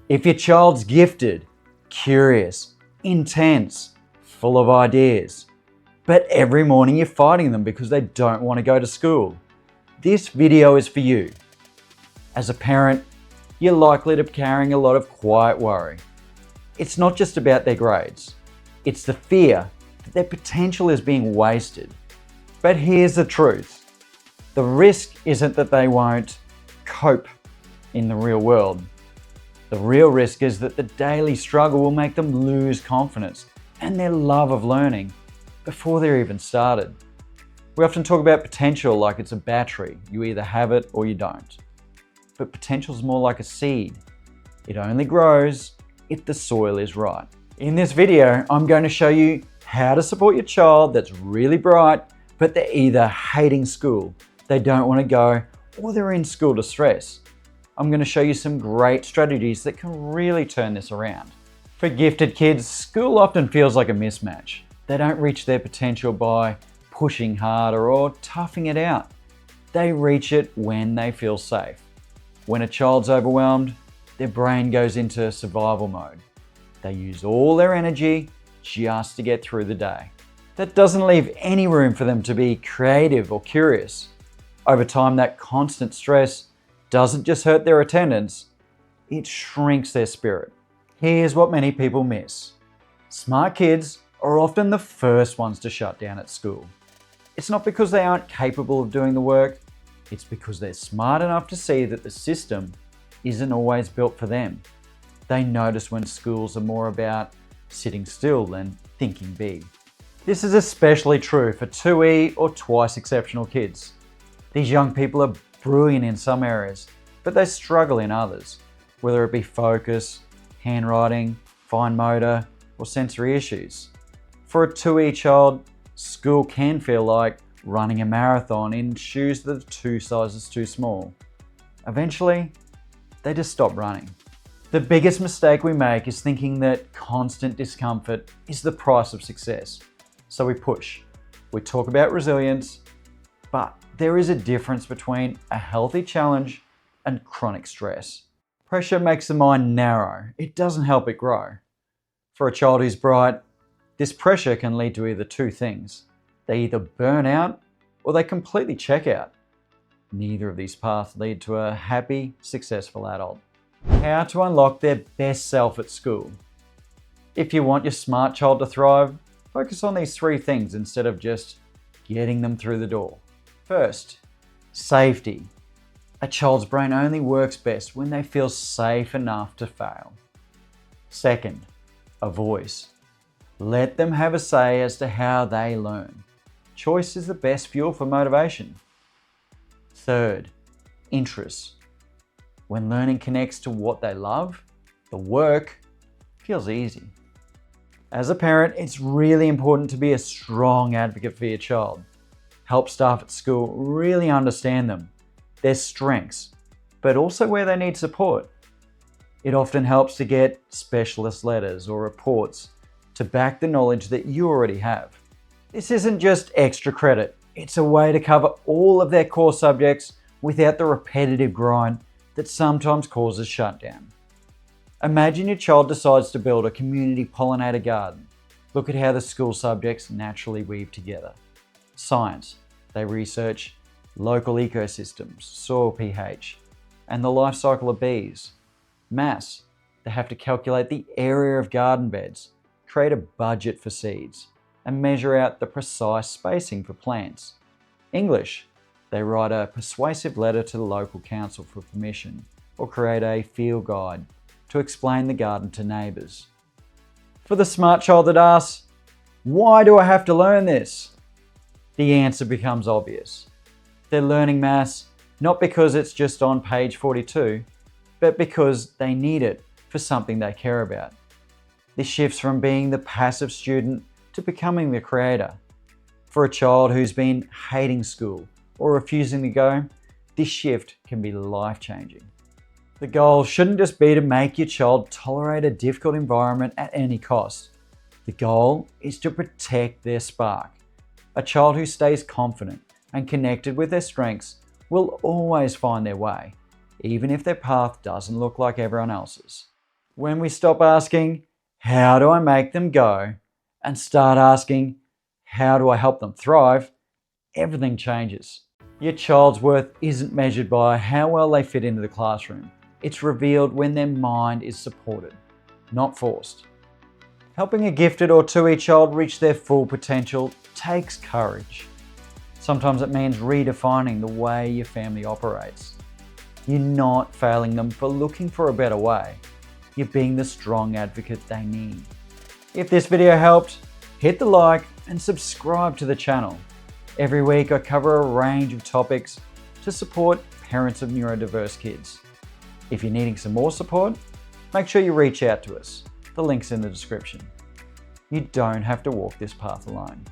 If your child's gifted, curious, intense, full of ideas, but every morning you're fighting them because they don't want to go to school, this video is for you. As a parent, you're likely to be carrying a lot of quiet worry. It's not just about their grades. It's the fear that their potential is being wasted. But here's the truth. The risk isn't that they won't cope in the real world. The real risk is that the daily struggle will make them lose confidence and their love of learning before they're even started. We often talk about potential like it's a battery. You either have it or you don't. But potential is more like a seed. It only grows if the soil is right. In this video, I'm going to show you how to support your child that's really bright, but they're either hating school, they don't want to go, or they're in school distress. I'm going to show you some great strategies that can really turn this around. For gifted kids, school often feels like a mismatch. They don't reach their potential by pushing harder or toughing it out. They reach it when they feel safe. When a child's overwhelmed, their brain goes into survival mode. They use all their energy just to get through the day. That doesn't leave any room for them to be creative or curious. Over time, that constant stress doesn't just hurt their attendance, it shrinks their spirit. Here's what many people miss. Smart kids are often the first ones to shut down at school. It's not because they aren't capable of doing the work, it's because they're smart enough to see that the system isn't always built for them. They notice when schools are more about sitting still than thinking big. This is especially true for 2E or twice exceptional kids. These young people are brilliant in some areas, but they struggle in others, whether it be focus, handwriting, fine motor, or sensory issues. For a 2E child, school can feel like running a marathon in shoes that are 2 sizes too small. Eventually, they just stop running. The biggest mistake we make is thinking that constant discomfort is the price of success. So we push. We talk about resilience, but there is a difference between a healthy challenge and chronic stress. Pressure makes the mind narrow. It doesn't help it grow. For a child who's bright, this pressure can lead to either two things. They either burn out or they completely check out. Neither of these paths lead to a happy, successful adult. How to unlock their best self at school. If you want your smart child to thrive, focus on these 3 things instead of just getting them through the door. First, safety. A child's brain only works best when they feel safe enough to fail. Second, a voice. Let them have a say as to how they learn. Choice is the best fuel for motivation. Third, interest. When learning connects to what they love, the work feels easy. As a parent, it's really important to be a strong advocate for your child. Help staff at school really understand them, their strengths, but also where they need support. It often helps to get specialist letters or reports to back the knowledge that you already have. This isn't just extra credit, it's a way to cover all of their core subjects without the repetitive grind that sometimes causes shutdown. Imagine your child decides to build a community pollinator garden. Look at how the school subjects naturally weave together. Science, they research local ecosystems, soil pH, and the life cycle of bees. Maths, they have to calculate the area of garden beds, create a budget for seeds, and measure out the precise spacing for plants. English, they write a persuasive letter to the local council for permission, or create a field guide to explain the garden to neighbours. For the smart child that asks, why do I have to learn this? The answer becomes obvious. They're learning maths not because it's just on page 42, but because they need it for something they care about. This shifts from being the passive student to becoming the creator. For a child who's been hating school or refusing to go, this shift can be life-changing. The goal shouldn't just be to make your child tolerate a difficult environment at any cost. The goal is to protect their spark. A child who stays confident and connected with their strengths will always find their way, even if their path doesn't look like everyone else's. When we stop asking, how do I make them go? And start asking, how do I help them thrive? Everything changes. Your child's worth isn't measured by how well they fit into the classroom. It's revealed when their mind is supported, not forced. Helping a gifted or 2E child reach their full potential takes courage. Sometimes it means redefining the way your family operates. You're not failing them for looking for a better way. You're being the strong advocate they need. If this video helped, hit the like and subscribe to the channel. Every week I cover a range of topics to support parents of neurodiverse kids. If you're needing some more support, make sure you reach out to us. The link's in the description. You don't have to walk this path alone.